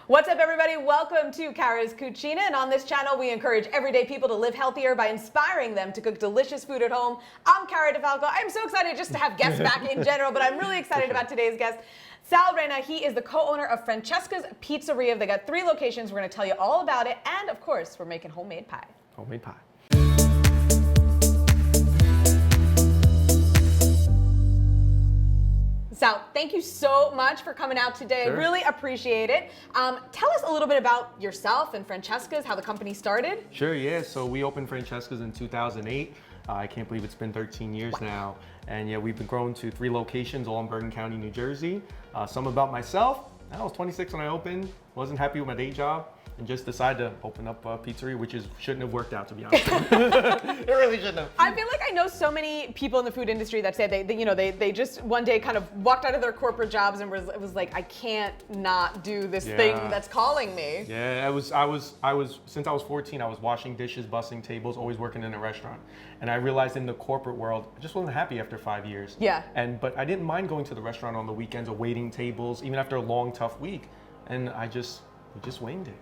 What's up, everybody? Welcome to Cara's Cucina, and on this channel we encourage everyday people to live healthier by inspiring them to cook delicious food at home. I'm Cara Di Falco. I'm so excited just to have guests back in general, but I'm really excited about today's guest. Sal Reina, he is the co-owner of Francesca's Pizzeria. They got 3 locations. We're going to tell you all about it, and of course, we're making homemade pie. Homemade pie. Sal, thank you so much for coming out today. Sure. I really appreciate it. Tell us a little bit about yourself and Francesca's, how the company started. Sure, yeah. So we opened Francesca's in 2008. I can't believe it's been 13 years now. And yeah, we've been grown to 3 locations, all in Bergen County, New Jersey. Some about myself. I was 26 when I opened, wasn't happy with my day job, and just decided to open up a pizzeria, which shouldn't have worked out, to be honest. It really shouldn't have. I feel like I know so many people in the food industry that say they just one day kind of walked out of their corporate jobs and was like, I can't not do this thing that's calling me. Yeah, I was since I was 14, I was washing dishes, bussing tables, always working in a restaurant. And I realized in the corporate world, I just wasn't happy after 5 years. Yeah. But I didn't mind going to the restaurant on the weekends or waiting tables, even after a long, tough week. And we just winged it.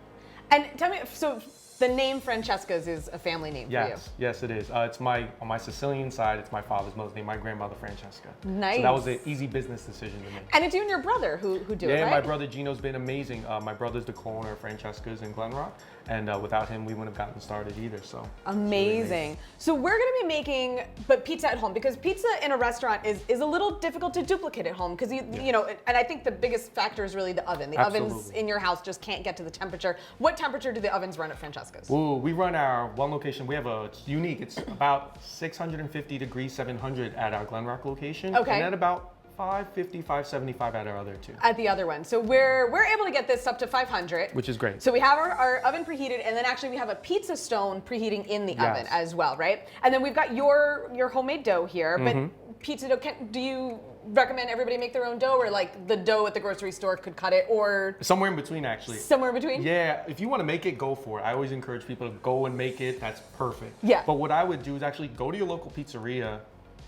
And tell me, so the name Francesca's is a family name for you? Yes, it is. It's on my Sicilian side, it's my father's mother's name, my grandmother Francesca. Nice. So that was an easy business decision to make. And it's you and your brother who do it, right? Yeah, my brother Gino's been amazing. My brother's the co-owner of Francesca's in Glen Rock, and without him, we wouldn't have gotten started either. So amazing. Really so we're going to be making, but pizza at home, because pizza in a restaurant is a little difficult to duplicate at home, because you know, and I think the biggest factor is really the oven. The ovens in your house just can't get to the temperature. What temperature do the ovens run at Francesca's? Ooh, we run our one location. We have it's unique. It's about 650 degrees, 700 at our Glen Rock location. Okay. And at about 550, 575 at our other 2. At the other one. So we're able to get this up to 500. Which is great. So we have our oven preheated, and then actually we have a pizza stone preheating in the oven as well, right? And then we've got your homemade dough here, but pizza dough, do you recommend everybody make their own dough, or like the dough at the grocery store could cut it, or? Somewhere in between, actually. Somewhere in between? Yeah, if you want to make it, go for it. I always encourage people to go and make it. That's perfect. Yeah. But what I would do is actually go to your local pizzeria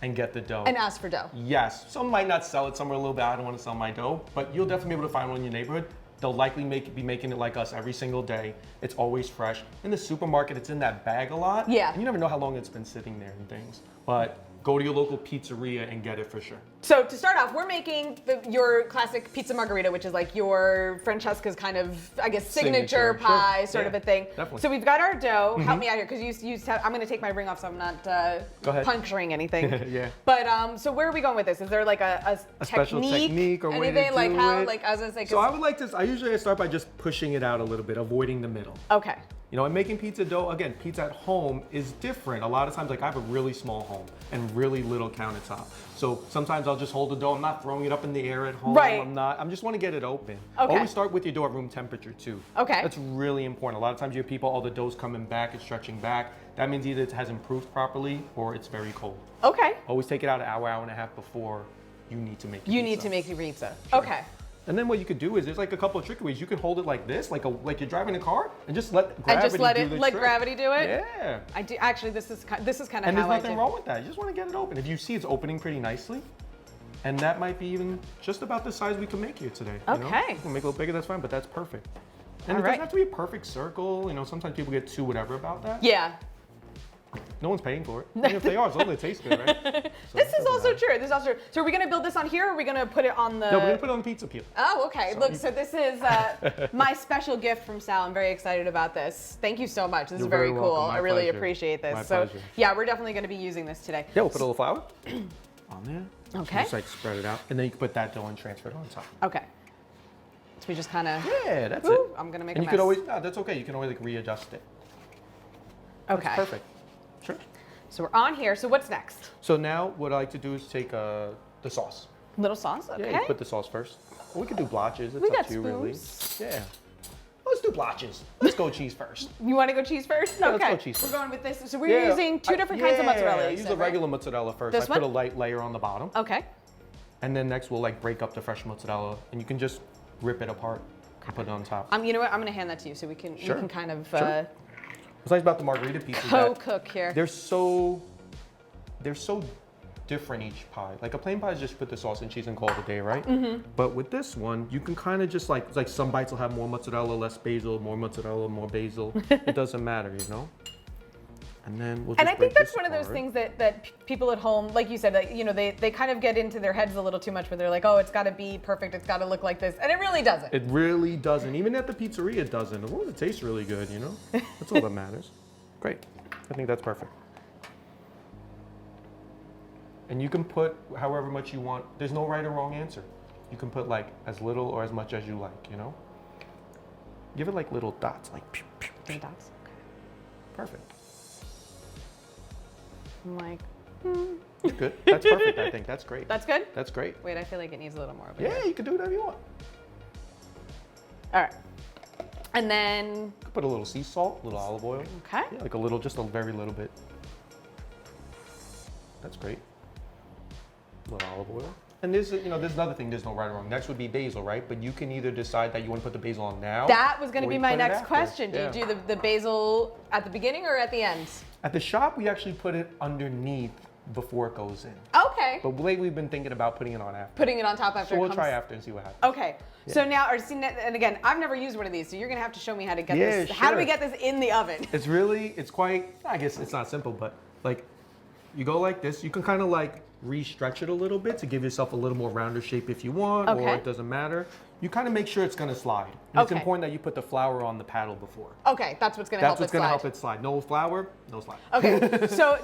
and get the dough. And ask for dough. Yes. Some might not sell it somewhere a little bit. I don't want to sell my dough, but you'll definitely be able to find one in your neighborhood. They'll likely be making it like us every single day. It's always fresh. In the supermarket, it's in that bag a lot. Yeah. And you never know how long it's been sitting there and things. But go to your local pizzeria and get it for sure. So to start off, we're making your classic pizza margherita, which is like your Francesca's kind of, I guess, signature pie sort of a thing. Definitely. So we've got our dough. Help me out here, because I'm going to take my ring off so I'm not puncturing anything. Yeah. But so where are we going with this? Is there like a special technique or way to anything like do how, it? like I was gonna say? So I would like to. I usually start by just pushing it out a little bit, avoiding the middle. Okay. You know, and making pizza dough, again, pizza at home is different. A lot of times, like I have a really small home and really little countertop. So sometimes I'll just hold the dough. I'm not throwing it up in the air at home. Right. I just want to get it open. Okay. Always start with your dough at room temperature too. Okay. That's really important. A lot of times you have people, the dough's coming back, it's stretching back. That means either it hasn't proofed properly or it's very cold. Okay. Always take it out an hour, hour and a half before you need to make your pizza. You need to make your pizza. Sure. Okay. And then what you could do is there's like a couple of tricky ways. You can hold it like this, like you're driving a car, and just let gravity do the trick. Gravity do it. Yeah. I do actually. This is kind of and how I do. there's nothing wrong with that. You just want to get it open. If you see it's opening pretty nicely, and that might be even just about the size we can make here today. Okay. You know? You can make it a little bigger, that's fine, but that's perfect. And it doesn't have to be a perfect circle. You know, sometimes people get too whatever about that. Yeah. No one's paying for it. And if they are, as long as it tastes good, right? So this is also true. This is also true. So are we going to build this on here, or are we going to put it on the... No, we're going to put it on the pizza peel. Oh, okay. Look, so this is my special gift from Sal. I'm very excited about this. Thank you so much. This is very cool. I really appreciate this. My so pleasure. yeah, we're definitely going to be using this today. Yeah, we'll put a little flour on there. Okay. Just like spread it out. And then you can put that dough and transfer it on top. Okay. So we just kind of... Yeah, that's it. I'm going to make and a mess. you could always, no, that's okay. You can always like readjust it. Okay. That's perfect. Sure. So we're on here. So what's next? So now what I like to do is take the sauce. Little sauce? Okay. Yeah, you put the sauce first. Or we could do blotches. It's We up got to you, really. spoons. Yeah. Let's do blotches. Let's go cheese first. You want to go cheese first? Yeah, okay. let's go cheese first. We're going with this. So we're using 2 different kinds of mozzarella. I use the regular mozzarella first. This I put a one? light layer on the bottom. Okay. And then next we'll like break up the fresh mozzarella, and you can just rip it apart and put it on top. You know what? I'm going to hand that to you so we can kind of What's nice about the margherita pieces is co-cook here. they're so different each pie. Like a plain pie is just put the sauce and cheese and call it a day, right? Mm-hmm. But with this one, you can kind of just like some bites will have more mozzarella, less basil, more mozzarella, more basil. It doesn't matter, you know? And then we'll just And I think that's break one of this those apart. things that people at home, like you said, like, you know, they kind of get into their heads a little too much where they're like, oh, it's got to be perfect, it's got to look like this, and it really doesn't. It really doesn't. Even at the pizzeria, it doesn't. As long as it tastes really good, you know? That's all that matters. Great. I think that's perfect. And you can put however much you want. There's no right or wrong answer. You can put like as little or as much as you like, you know? Give it like little dots, like pew, pew, pew. Three dots. Perfect. I'm like, Good. That's perfect, I think. That's great. that's good? That's great. Wait, I feel like it needs a little more. But Yeah, you can do whatever you want. All right. And then, You can put a little sea salt, a little olive oil. okay. Yeah, like a little, just a very little bit. That's great. A little olive oil. And there's another thing, there's no right or wrong. Next would be basil, right? But you can either decide that you want to put the basil on now. That was going to or be you my put it next after. question. Do Yeah. you do the basil at the beginning or at the end? At the shop, we actually put it underneath before it goes in. Okay. But lately, we've been thinking about putting it on after. Putting it on top after So it we'll comes. try after and see what happens. Okay. So now, and again, I've never used one of these, so you're going to have to show me how to get Yeah, this. How do we sure. get this in the oven? It's quite, I guess it's not simple, but like, you go like this. You can kind of like re-stretch it a little bit to give yourself a little more rounder shape if you want, Okay. or it doesn't matter. You kind of make sure it's going to slide. And It's Okay. important that you put the flour on the paddle before. Okay, that's what's going to help That's what's it going to slide. help it slide. No flour, no slide. Okay, so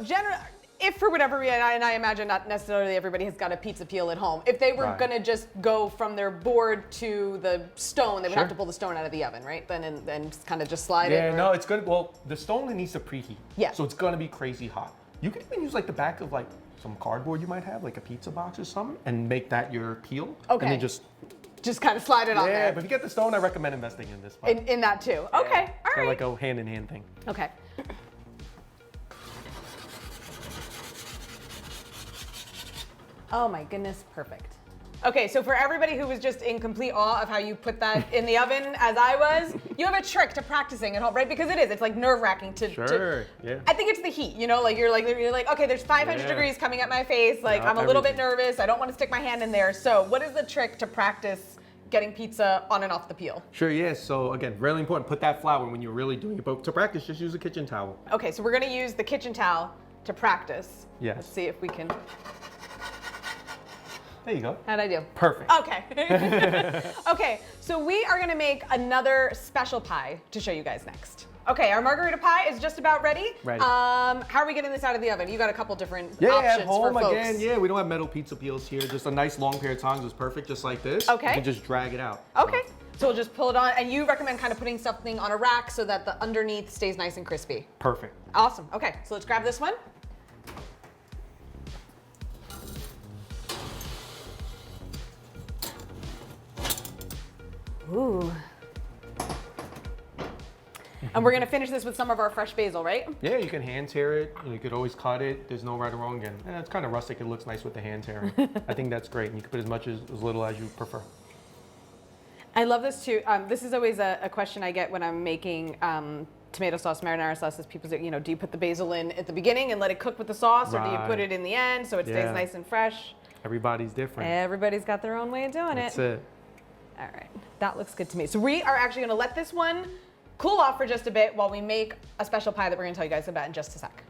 if for whatever reason, and I imagine not necessarily everybody has got a pizza peel at home, if they were Right. going to just go from their board to the stone, they would have Sure. to pull the stone out of the oven, right? Then kind of just slide it. Yeah, or- no, it's good. Well, the stone needs to preheat. Yeah. So it's gonna be crazy hot. You can even use like the back of like some cardboard you might have, like a pizza box or something, and make that your peel. Okay. And then just Just kind of slide it on yeah. there. But if you get the stone, I recommend investing in this. In that too. Okay, all They're right. like a hand-in-hand thing. Okay. Oh my goodness, perfect. Okay, so for everybody who was just in complete awe of how you put that in the oven, as I was, you have a trick to practicing at home, right? Because it's like nerve-wracking to. Sure, yeah. I think it's the heat, you know, like you're like, okay, there's 500 Yeah. degrees coming at my face, like Yeah, I'm a little bit everything. nervous, I don't want to stick my hand in there. So what is the trick to practice getting pizza on and off the peel? Sure, yeah. So again, really important. Put that flour when you're really doing it. But to practice, just use a kitchen towel. Okay, so we're gonna use the kitchen towel to practice. Yes. Let's see if we can. There you go. How'd I do? Perfect. Okay. Okay, so we are gonna make another special pie to show you guys next. Okay, our margarita pie is just about ready. Ready. How are we getting this out of the oven? You got a couple different Yeah, options at home for folks. again. Yeah, we don't have metal pizza peels here. Just a nice long pair of tongs is perfect, just like this. Okay. You can just drag it out. Okay, so we'll just pull it on, and you recommend kind of putting something on a rack so that the underneath stays nice and crispy. Perfect. Awesome. Okay, so let's grab this one. Ooh. And we're gonna finish this with some of our fresh basil, right? Yeah, you can hand tear it. You could always cut it. There's no right or wrong again. It's kind of rustic. It looks nice with the hand tearing. I think that's great. And you can put as much as little as you prefer. I love this too. This is always a question I get when I'm making tomato sauce, marinara sauces. People say, do you put the basil in at the beginning and let it cook with the sauce, or do you put Right. it in the end so it stays Yeah. nice and fresh? Everybody's different. Everybody's got their own way of doing That's it. it. All right, that looks good to me. So we are actually gonna let this one cool off for just a bit while we make a special pie that we're gonna tell you guys about in just a sec.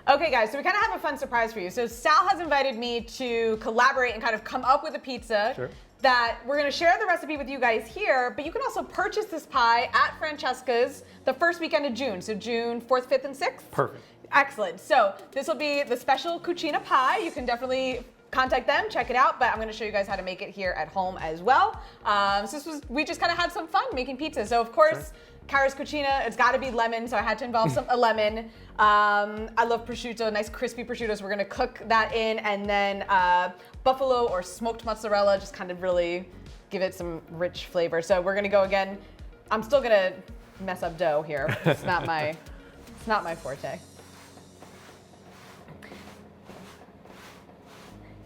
Okay guys, so we kind of have a fun surprise for you. So Sal has invited me to collaborate and kind of come up with a pizza Sure. that we're gonna share the recipe with you guys here, but you can also purchase this pie at Francesca's the first weekend of June. So June 4th, 5th, and 6th. Perfect. Excellent. So this will be the special Cucina pie. You can definitely contact them, check it out, but I'm gonna show you guys how to make it here at home as well. So we just kind of had some fun making pizza. So of course, Cara's Cucina, it's gotta be lemon, so I had to involve a lemon. I love prosciutto, nice crispy prosciutto, so we're gonna cook that in, and then buffalo or smoked mozzarella, just kind of really give it some rich flavor. So we're gonna go again. I'm still gonna mess up dough here. It's not my forte.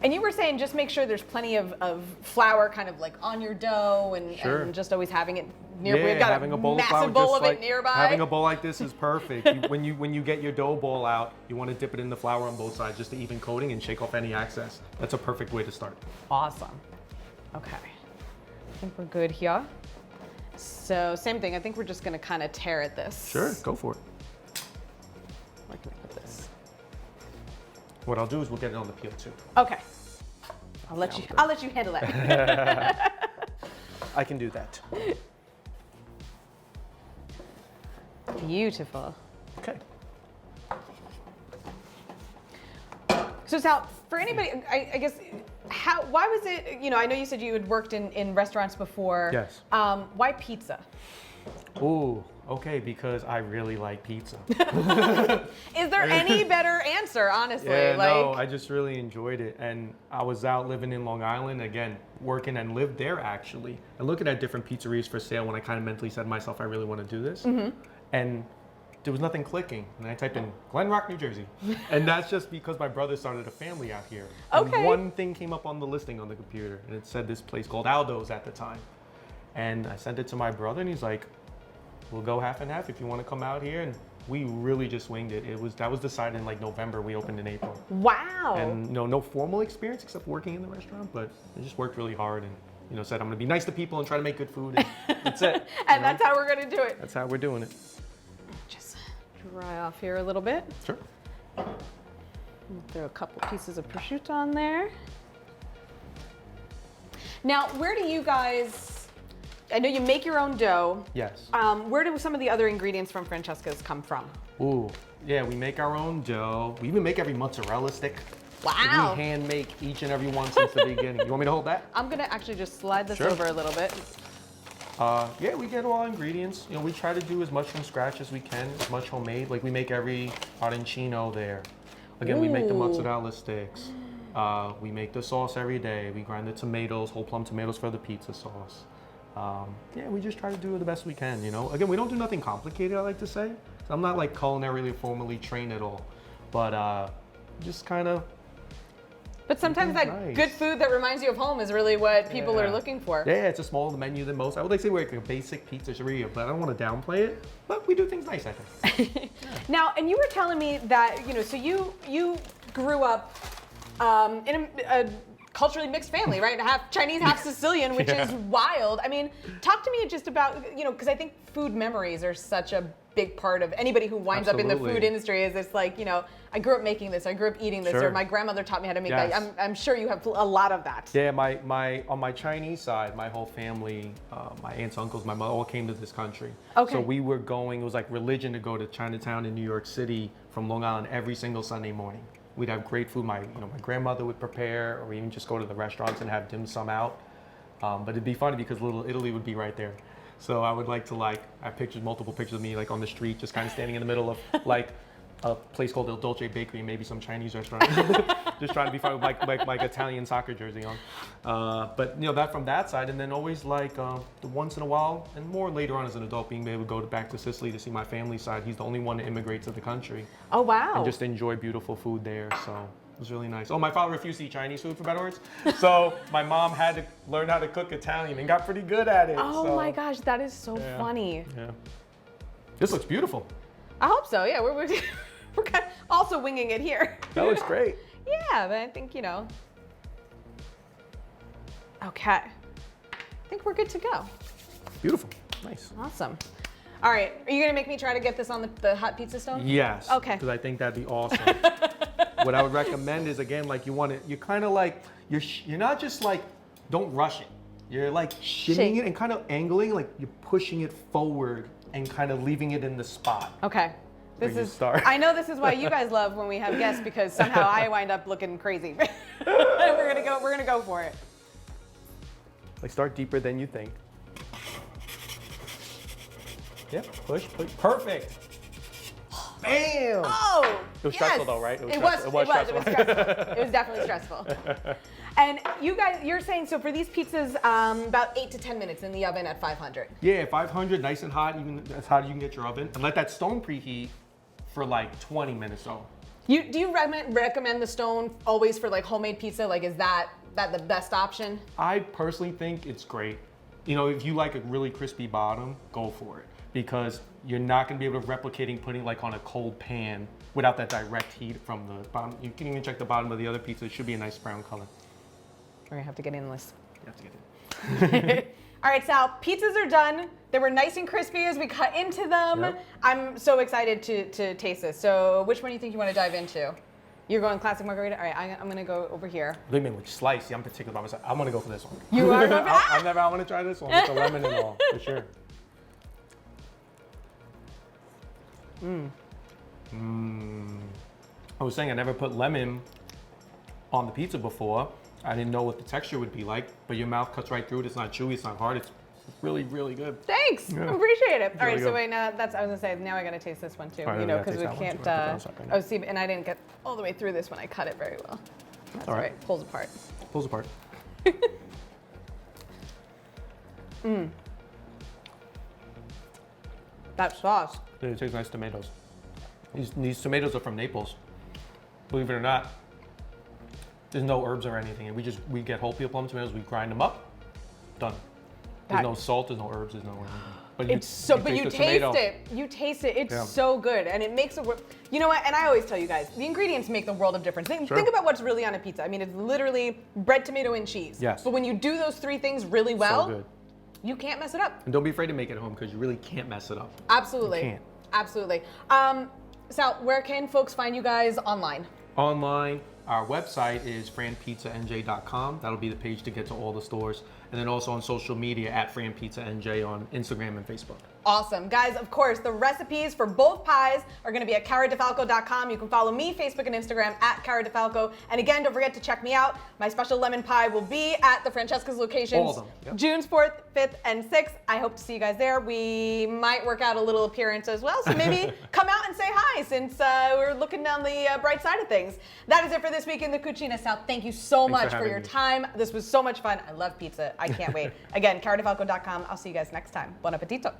And you were saying just make sure there's plenty of flour kind of like on your dough and just always having it near. Yeah, We've got having a bowl of flour, massive bowl just of like it nearby. having a bowl like this is perfect. When you get your dough ball out, you want to dip it in the flour on both sides just to even coating and shake off any excess. That's a perfect way to start. Awesome. Okay. I think we're good here. So same thing. I think we're just going to kind of tear at this. Sure, go for it. Where can I put this? What I'll do is we'll get it on the peel too. Okay. I'll let you handle that. I can do that. Beautiful. Okay. So Sal, for anybody, I guess, why was it, I know you said you had worked in restaurants before. Yes. Why pizza? Ooh, okay, because I really like pizza. Is there any better answer, honestly? Yeah, no, I just really enjoyed it. And I was out living in Long Island, again, working and lived there actually, and looking at different pizzerias for sale when I kind of mentally said to myself, I really want to do this. Mm-hmm. And there was nothing clicking. And I typed in Glen Rock, New Jersey. And that's just because my brother started a family out here. Okay. And one thing came up on the listing on the computer, and it said this place called Aldo's at the time. And I sent it to my brother, and he's like, we'll go half and half if you want to come out here. And we really just winged it. That was decided in like November. We opened in April. Wow. And no formal experience except working in the restaurant, but I just worked really hard and said I'm gonna be nice to people and try to make good food. And that's it. And that's how we're gonna do it. That's how we're doing it. Just dry off here a little bit. Sure. Throw a couple pieces of prosciutto on there. Now, where do you guys? I know you make your own dough. Yes. Where do some of the other ingredients from Francesca's come from? Ooh, yeah, we make our own dough. We even make every mozzarella stick. Wow. We hand make each and every one since the beginning. You want me to hold that? I'm gonna actually just slide this Sure. over a little bit. Yeah, we get all ingredients. We try to do as much from scratch as we can, as much homemade. Like we make every arancino there. Again, we make the Ooh. mozzarella sticks. We make the sauce every day. We grind the tomatoes, whole plum tomatoes for the pizza sauce. Yeah, we just try to do the best we can, Again, we don't do nothing complicated, I like to say. So I'm not like culinarily formally trained at all, but just kind of. But sometimes that nice. good food that reminds you of home is really what people are looking for. Yeah, it's a smaller menu than most. I would like to say we're like a basic pizzeria, but I don't want to downplay it. But we do things nice, I think. Now, and you were telling me that, so you grew up in a culturally mixed family, right? Half Chinese, half Sicilian, which is wild. I mean, talk to me just about, because I think food memories are such a big part of anybody who winds up in the food industry. Is it's like, I grew up making this, I grew up eating this, Sure. or my grandmother taught me how to make Yes. that. I'm sure you have a lot of that. Yeah, on my Chinese side, my whole family, my aunts, uncles, my mother, all came to this country. Okay. So we were going, it was like religion to go to Chinatown in New York City from Long Island every single Sunday morning. We'd have great food. My grandmother would prepare, or even just go to the restaurants and have dim sum out. But it'd be funny because Little Italy would be right there. So I would like to I have multiple pictures of me like on the street, just kind of standing in the middle of like a place called Il Dolce Bakery, maybe some Chinese restaurant, just trying to be fun with my Italian soccer jersey on. But that from that side, and then always the once in a while, and more later on as an adult, being able to go back to Sicily to see my family side. He's the only one to immigrate to the country. Oh, wow. And just enjoy beautiful food there. So it was really nice. Oh, my father refused to eat Chinese food, for better words. So my mom had to learn how to cook Italian and got pretty good at it. Oh my gosh, that is so funny. Yeah. This looks beautiful. I hope so. Yeah, we're kind of also winging it here. That looks great. Yeah, but I think, Okay. I think we're good to go. Beautiful. Nice. Awesome. All right. Are you going to make me try to get this on the hot pizza stone? Yes. Okay. Because I think that'd be awesome. What I would recommend is, again, you're kind of you're not just don't rush it. You're shimming it and kind of angling, you're pushing it forward and kind of leaving it in the spot. Okay. I know this is why you guys love when we have guests, because somehow I wind up looking crazy. We're gonna go for it. Start deeper than you think. Yep, push. Perfect. Bam! Oh! It was stressful though, right? It was stressful. It was definitely stressful. And you guys, you're saying, so for these pizzas, about 8 to 10 minutes in the oven at 500. Yeah, 500, nice and hot, even as hot as you can get your oven. And let that stone preheat for 20 minutes though. Do you recommend the stone always for like homemade pizza? Like, is that the best option? I personally think it's great. You know, if you like a really crispy bottom, go for it. Because you're not gonna be able to replicating putting like on a cold pan without that direct heat from the bottom. You can even check the bottom of the other pizza. It should be a nice brown color. We're gonna have to get in this. You have to get it. All right, Sal, pizzas are done. They were nice and crispy as we cut into them. Yep. I'm so excited to taste this. So which one do you think you want to dive into? You're going classic margarita? All right, I'm gonna go over here. Leave me which slice. See, I'm particular about myself. I'm gonna go for this one. You are going for I want to try this one with the lemon and all, for sure. I was saying I never put lemon on the pizza before. I didn't know what the texture would be like, but your mouth cuts right through it. It's not chewy, it's not hard. It's really, really good. Thanks, Yeah. appreciate it. All right, Really so good. wait, now I was gonna say, now I gotta taste this one too, All right, you we know, gotta because we taste that one can't, too. I'll put those up right now. oh, see, and I didn't get all the way through this when I cut it very well. That's all All right, right. pulls apart. Pulls apart. That sauce. It tastes nice tomatoes. These tomatoes are from Naples. Believe it or not, there's no herbs or anything. And we get whole peel plum tomatoes, we grind them up, done. There's That- no salt, there's no herbs, there's no anything. But It's so, but you the taste tomato. it. You taste it. It's Yeah. so good, and it makes a. You know what? And I always tell you guys, the ingredients make the world of difference. Think Sure. about what's really on a pizza. I mean, it's literally bread, tomato, and cheese. Yes. But when you do those three things really well, So good. you can't mess it up. And don't be afraid to make it at home because you really can't mess it up. Absolutely. You can't. Absolutely. Sal, where can folks find you guys online? Online, our website is franpizzanj.com. That'll be the page to get to all the stores. And then also on social media at franpizzanj on Instagram and Facebook. Awesome. Guys, of course, the recipes for both pies are going to be at caradifalco.com. You can follow me, Facebook and Instagram at Cara Di Falco. And again, don't forget to check me out. My special lemon pie will be at the Francesca's locations All of them, yep. June 4th, 5th, and 6th. I hope to see you guys there. We might work out a little appearance as well, so maybe come out and say hi since we're looking down the bright side of things. That is it for this week in the Cucina. Sal, thank you so Thanks much for for having your me. time. This was so much fun. I love pizza. I can't wait. Again, caradifalco.com. I'll see you guys next time. Buon appetito.